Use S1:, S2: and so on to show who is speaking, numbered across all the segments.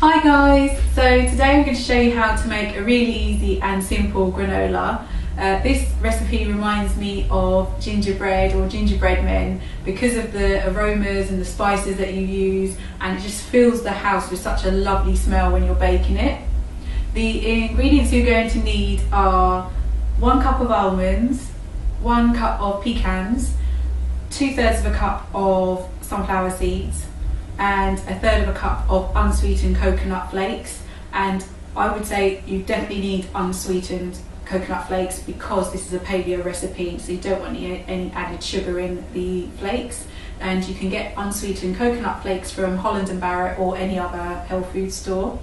S1: Hi guys, so today I'm going to show you how to make a really easy and simple granola. This recipe reminds me of gingerbread or gingerbread men because of the aromas and the spices that you use, and it just fills the house with such a lovely smell when you're baking it. The ingredients you're going to need are 1 cup of almonds, 1 cup of pecans, 2/3 of a cup of sunflower seeds, and 1/3 of a cup of unsweetened coconut flakes. And I would say you definitely need unsweetened coconut flakes because this is a paleo recipe, so you don't want any added sugar in the flakes. And you can get unsweetened coconut flakes from Holland & Barrett or any other health food store.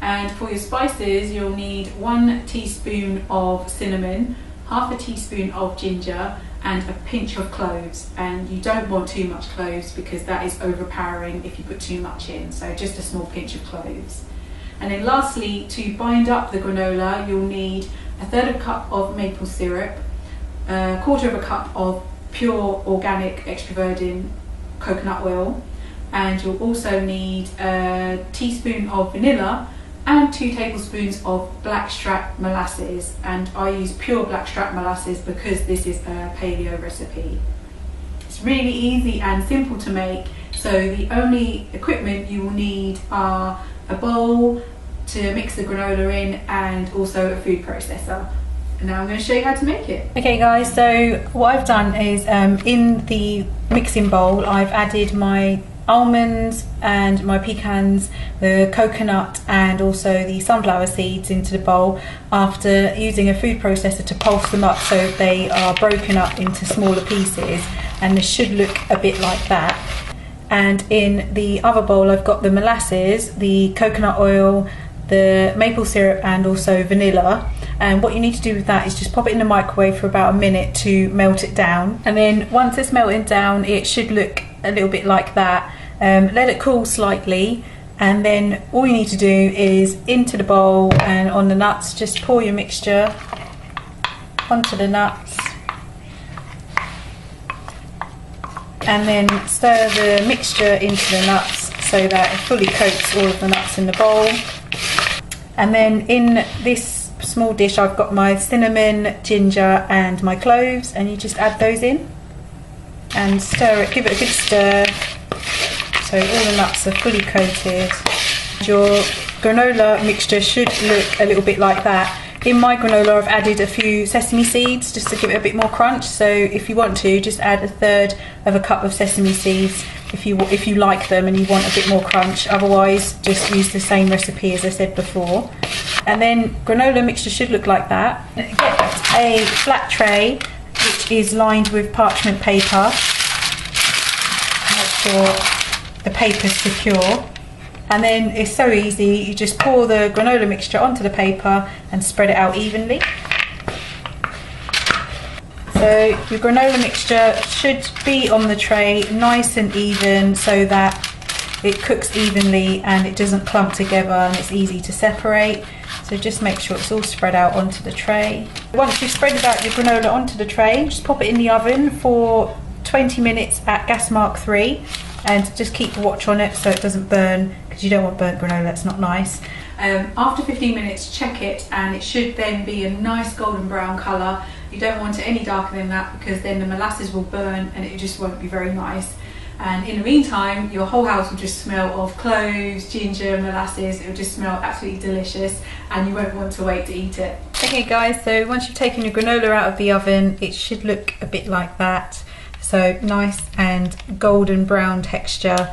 S1: And for your spices, you'll need 1 teaspoon of cinnamon, 1/2 teaspoon of ginger, and a pinch of cloves. And you don't want too much cloves because that is overpowering if you put too much in, so just a small pinch of cloves. And then lastly, to bind up the granola, you'll need 1/3 of a cup of maple syrup, 1/4 of a cup of pure organic extra virgin coconut oil, and you'll also need a teaspoon of vanilla and 2 tablespoons of blackstrap molasses. And I use pure blackstrap molasses because this is a paleo recipe. It's really easy and simple to make, so the only equipment you will need are a bowl to mix the granola in and also a food processor. And now I'm going to show you how to make it. Okay guys, so what I've done is in the mixing bowl I've added my almonds and my pecans, the coconut and also the sunflower seeds into the bowl after using a food processor to pulse them up so they are broken up into smaller pieces, and this should look a bit like that. And in the other bowl I've got the molasses, the coconut oil, the maple syrup and also vanilla. And what you need to do with that is just pop it in the microwave for about a minute to melt it down, and then once it's melted down it should look a little bit like that. Let it cool slightly, and then all you need to do is into the bowl and on the nuts just pour your mixture onto the nuts, and then stir the mixture into the nuts so that it fully coats all of the nuts in the bowl. And then in this small dish I've got my cinnamon, ginger and my cloves, and you just add those in and stir it, give it a good stir so all the nuts are fully coated. Your granola mixture should look a little bit like that. In my granola I've added a few sesame seeds just to give it a bit more crunch, so if you want to just add 1/3 of a cup of sesame seeds if you like them and you want a bit more crunch. Otherwise just use the same recipe as I said before. And then granola mixture should look like that. Get a flat tray which is lined with parchment paper. Make sure the paper's secure. And then it's so easy, you just pour the granola mixture onto the paper and spread it out evenly. So your granola mixture should be on the tray nice and even so that it cooks evenly and it doesn't clump together and it's easy to separate. So just make sure it's all spread out onto the tray. Once you've spread out your granola onto the tray, just pop it in the oven for 20 minutes at gas mark 3, and just keep a watch on it so it doesn't burn, because you don't want burnt granola, it's not nice. After 15 minutes check it, and it should then be a nice golden brown colour. You don't want it any darker than that because then the molasses will burn and it just won't be very nice. And in the meantime your whole house will just smell of cloves, ginger, molasses. It will just smell absolutely delicious and you won't want to wait to eat it. Okay guys, so once you've taken your granola out of the oven it should look a bit like that. So nice and golden brown texture.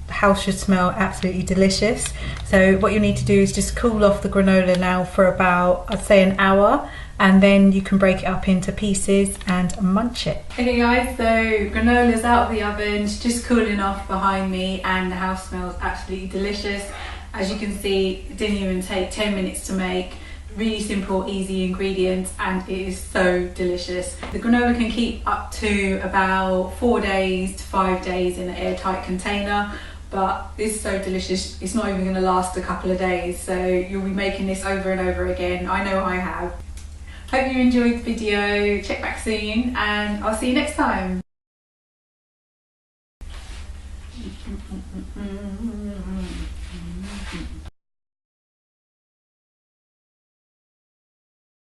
S1: The house should smell absolutely delicious. So what you need to do is just cool off the granola now for about, I'd say, an hour, and then you can break it up into pieces and munch it. Okay guys, so granola's out of the oven, it's just cooling off behind me and the house smells absolutely delicious. As you can see, it didn't even take 10 minutes to make. Really simple, easy ingredients, and it is so delicious. The granola can keep up to about 4 days to 5 days in an airtight container, but this is so delicious it's not even going to last a couple of days, so you'll be making this over and over again. I know I have. Hope you enjoyed the video. Check back soon and I'll see you next time.